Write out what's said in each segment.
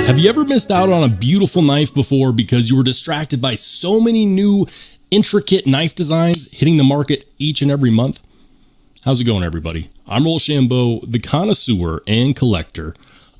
Have you ever missed out on a beautiful knife before because you were distracted by so many new intricate knife designs hitting the market each and every month? How's it going, everybody? I'm Rollshambo, the connoisseur and collector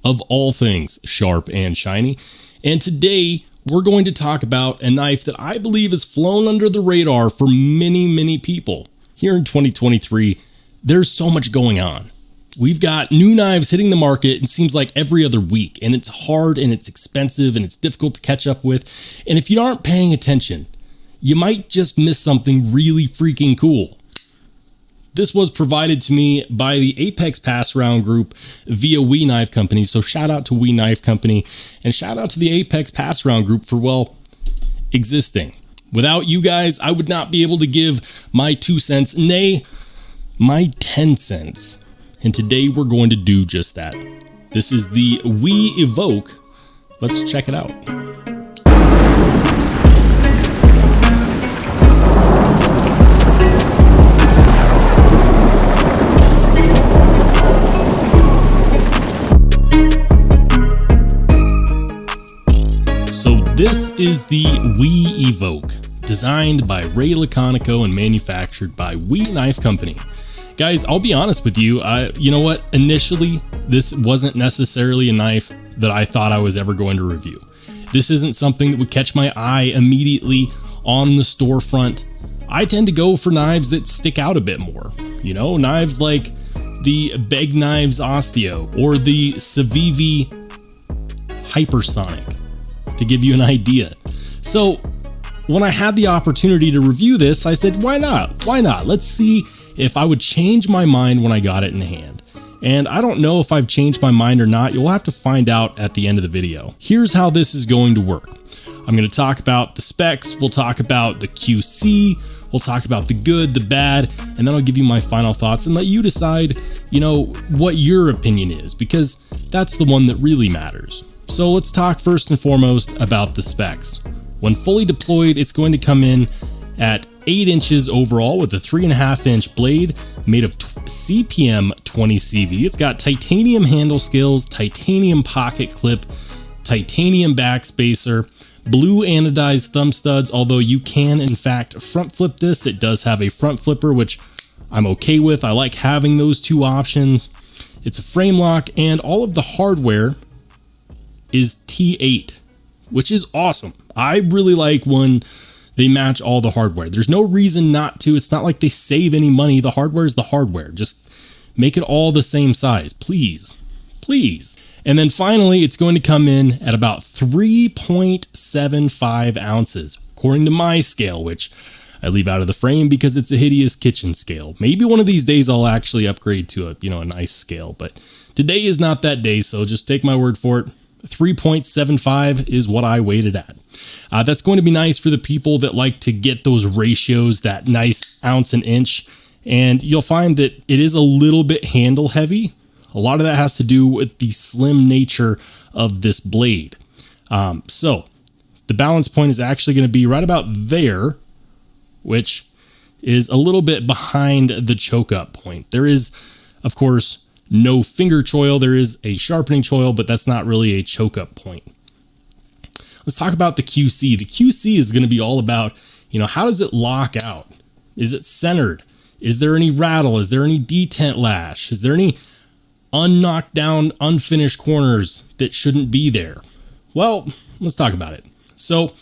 of all things sharp and shiny. And today we're going to talk about a knife that I believe has flown under the radar for many people. Here in 2023, there's so much going on. We've got new knives hitting the market, it seems like every other week, and it's hard and it's expensive and it's difficult to catch up with. And if you aren't paying attention, you might just miss something really freaking cool. This was provided to me by the Apex Pass Round group via WE Knife Company. So shout out to WE Knife Company and shout out to the Apex Pass Round group for, well, existing. Without you guys, I would not be able to give my 2 cents, nay, my 10 cents. And today we're going to do just that. This is the WE Evoke. Let's check it out. So this is the WE Evoke, designed by Ray Laconico and manufactured by WE Knife Company. Guys, I'll be honest with you, you know what? Initially, this wasn't necessarily a knife that I thought I was ever going to review. This isn't something that would catch my eye immediately on the storefront. I tend to go for knives that stick out a bit more. You know, knives like the Beg Knives Osteo or the Civivi Hypersonic, to give you an idea. So when I had the opportunity to review this, I said, why not? Why not? Let's see if I would change my mind when I got it in hand. And I don't know if I've changed my mind or not. You'll have to find out at the end of the video. Here's how this is going to work. I'm going to talk about the specs. We'll talk about the QC. We'll talk about the good, the bad, and then I'll give you my final thoughts and let you decide, you know, what your opinion is, because that's the one that really matters. So let's talk first and foremost about the specs. When fully deployed, it's going to come in at 8 inches overall with a 3.5 inch blade made of CPM 20 CV. It's got titanium handle scales, titanium pocket clip, titanium back spacer, blue anodized thumb studs, although you can in fact front flip this. It does have a front flipper, which I'm okay with. I like having those two options. It's a frame lock, and all of the hardware is T8, which is awesome. I really like when they match all the hardware. There's no reason not to. It's not like they save any money. The hardware is the hardware. Just make it all the same size, please. Please. And then finally, it's going to come in at about 3.75 ounces, according to my scale, which I leave out of the frame because it's a hideous kitchen scale. Maybe one of these days I'll actually upgrade to a nice scale, but today is not that day, so just take my word for it. 3.75 is what I weighed it at. That's going to be nice for the people that like to get those ratios, that nice ounce and inch. And you'll find that it is a little bit handle heavy. A lot of that has to do with the slim nature of this blade. So the balance point is actually going to be right about there, which is a little bit behind the choke up point. There is, of course, no finger choil. There is a sharpening choil, but that's not really a choke up point. Let's talk about the QC. The QC is going to be all about, how does it lock out? Is it centered? Is there any rattle? Is there any detent lash? Is there any unknocked down, unfinished corners that shouldn't be there? Well, let's talk about it. So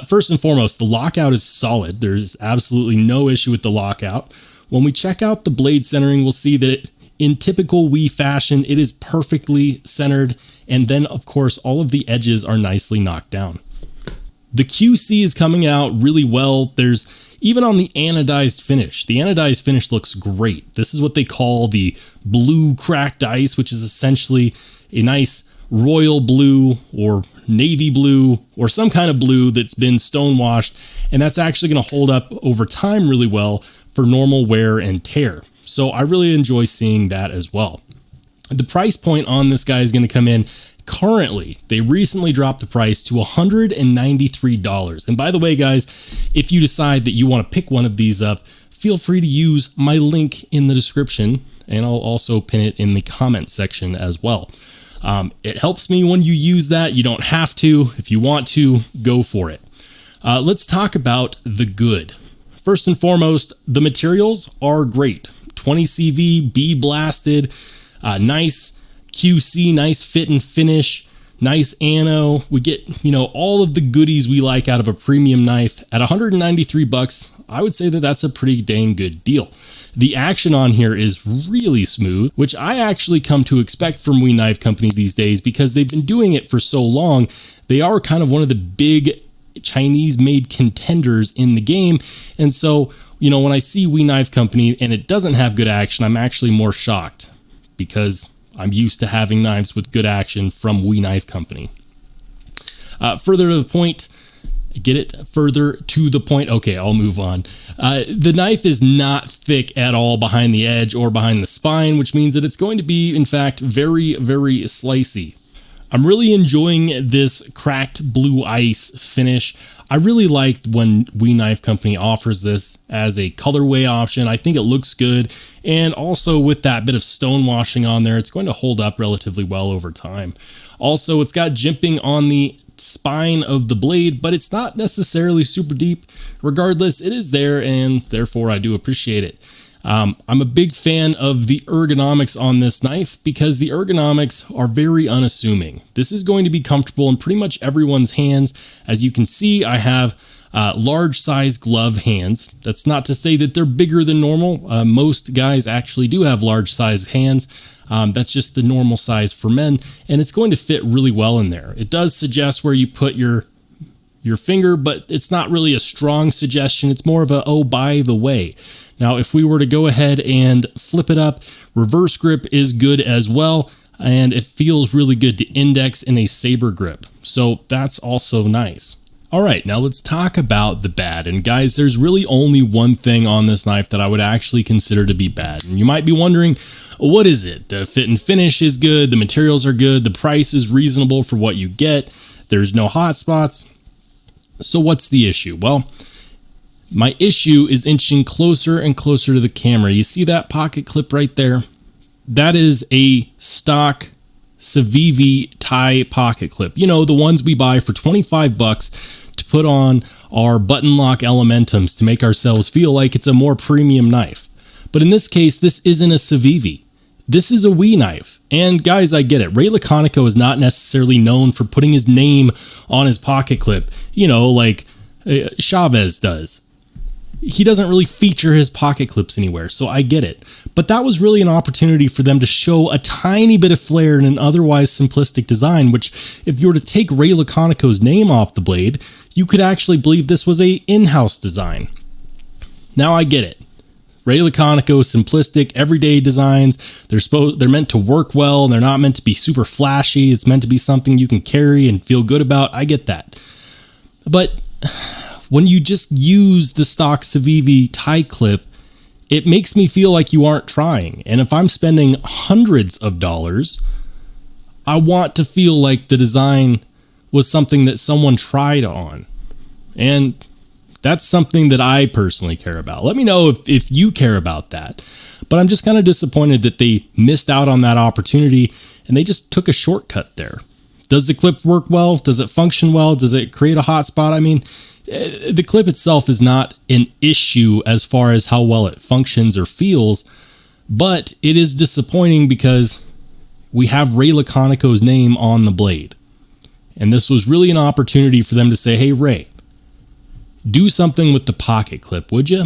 first and foremost, the lockout is solid. There's absolutely no issue with the lockout. When we check out the blade centering, we'll see that in typical WE fashion, it is perfectly centered. And then, of course, all of the edges are nicely knocked down. The QC is coming out really well. There's even on the anodized finish. The anodized finish looks great. This is what they call the blue cracked ice, which is essentially a nice royal blue or navy blue or some kind of blue that's been stonewashed. And that's actually going to hold up over time really well for normal wear and tear. So I really enjoy seeing that as well. The price point on this guy is going to come in currently. They recently dropped the price to $193. And by the way, guys, if you decide that you want to pick one of these up, feel free to use my link in the description, and I'll also pin it in the comment section as well. It helps me when you use that. You don't have to. If you want to, go for it. Let's talk about the good. First and foremost, the materials are great. 20 CV, B blasted, nice QC, nice fit and finish, nice ano. We get, all of the goodies we like out of a premium knife at $193. I would say that that's a pretty dang good deal. The action on here is really smooth, which I actually come to expect from WE Knife Company these days because they've been doing it for so long. They are kind of one of the big Chinese-made contenders in the game. And so, when I see WE Knife Company and it doesn't have good action, I'm actually more shocked because I'm used to having knives with good action from WE Knife Company. Further to the point, get it? Further to the point. Okay, I'll move on. The knife is not thick at all behind the edge or behind the spine, which means that it's going to be, in fact, very, very slicey. I'm really enjoying this cracked blue ice finish. I really like when WE Knife Company offers this as a colorway option. I think it looks good. And also with that bit of stone washing on there, it's going to hold up relatively well over time. Also, it's got jimping on the spine of the blade, but it's not necessarily super deep. Regardless, it is there, and therefore I do appreciate it. I'm a big fan of the ergonomics on this knife because the ergonomics are very unassuming. This is going to be comfortable in pretty much everyone's hands. As you can see, I have large size glove hands. That's not to say that they're bigger than normal. Most guys actually do have large size hands. That's just the normal size for men, and it's going to fit really well in there. It does suggest where you put your finger, but it's not really a strong suggestion. It's more of a, oh, by the way. Now, if we were to go ahead and flip it up, reverse grip is good as well, and it feels really good to index in a saber grip. So that's also nice. All right, now let's talk about the bad. And guys, there's really only one thing on this knife that I would actually consider to be bad. And you might be wondering, what is it? The fit and finish is good, the materials are good, the price is reasonable for what you get, there's no hot spots. So what's the issue? Well, my issue is inching closer and closer to the camera. You see that pocket clip right there? That is a stock civivi tie pocket clip. The ones we buy for 25 bucks to put on our button lock elementums to make ourselves feel like it's a more premium knife. But in this case, this isn't a civivi. This is a WE knife. And guys, I get it. Ray Laconico is not necessarily known for putting his name on his pocket clip, like Chavez does. He doesn't really feature his pocket clips anywhere, so I get it. But that was really an opportunity for them to show a tiny bit of flair in an otherwise simplistic design, which if you were to take Ray Laconico's name off the blade, you could actually believe this was a in-house design. Now I get it. Ray Laconico, simplistic, everyday designs. They're meant to work well, and they're not meant to be super flashy. It's meant to be something you can carry and feel good about. I get that. But when you just use the stock civivi tie clip, it makes me feel like you aren't trying. And if I'm spending hundreds of dollars, I want to feel like the design was something that someone tried on. And that's something that I personally care about. Let me know if you care about that. But I'm just kind of disappointed that they missed out on that opportunity and they just took a shortcut there. Does the clip work well? Does it function well? Does it create a hotspot? I mean, the clip itself is not an issue as far as how well it functions or feels, but it is disappointing because we have Ray Laconico's name on the blade. And this was really an opportunity for them to say, hey, Ray, do something with the pocket clip, would you?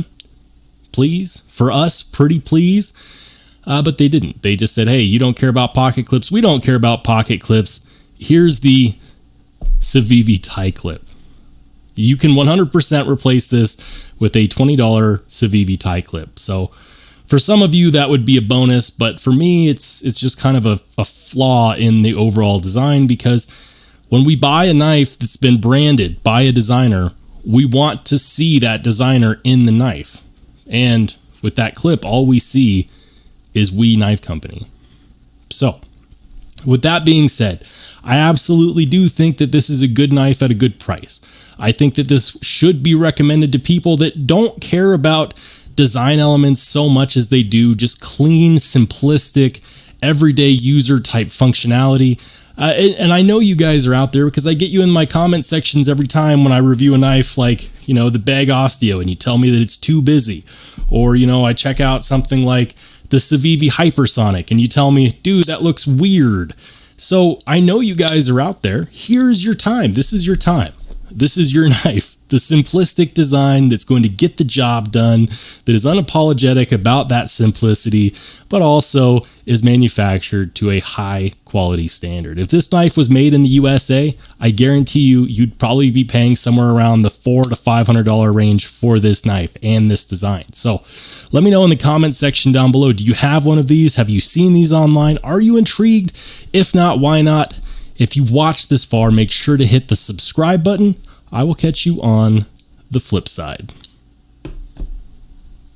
Please? For us, pretty please? But they didn't. They just said, hey, you don't care about pocket clips. We don't care about pocket clips. Here's the civivi tie clip. You can 100% replace this with a $20 civivi tie clip. So for some of you, that would be a bonus. But for me, it's just kind of a flaw in the overall design, because when we buy a knife that's been branded by a designer, we want to see that designer in the knife. And with that clip, all we see is WE Knife Company. So with that being said, I absolutely do think that this is a good knife at a good price. I think that this should be recommended to people that don't care about design elements so much as they do just clean, simplistic, everyday user type functionality. And I know you guys are out there because I get you in my comment sections every time when I review a knife like, you know, the Bag Osteo, and you tell me that it's too busy. Or, you know, I check out something like the Civivi Hypersonic and you tell me, dude, that looks weird. So I know you guys are out there. Here's your time. This is your time. This is your knife. The simplistic design that's going to get the job done, that is unapologetic about that simplicity, but also is manufactured to a high quality standard. If this knife was made in the USA, I guarantee you, you'd probably be paying somewhere around the $400 to $500 range for this knife and this design. So let me know in the comment section down below. Do you have one of these? Have you seen these online? Are you intrigued? If not, why not? If you've watched this far, make sure to hit the subscribe button. I will catch you on the flip side.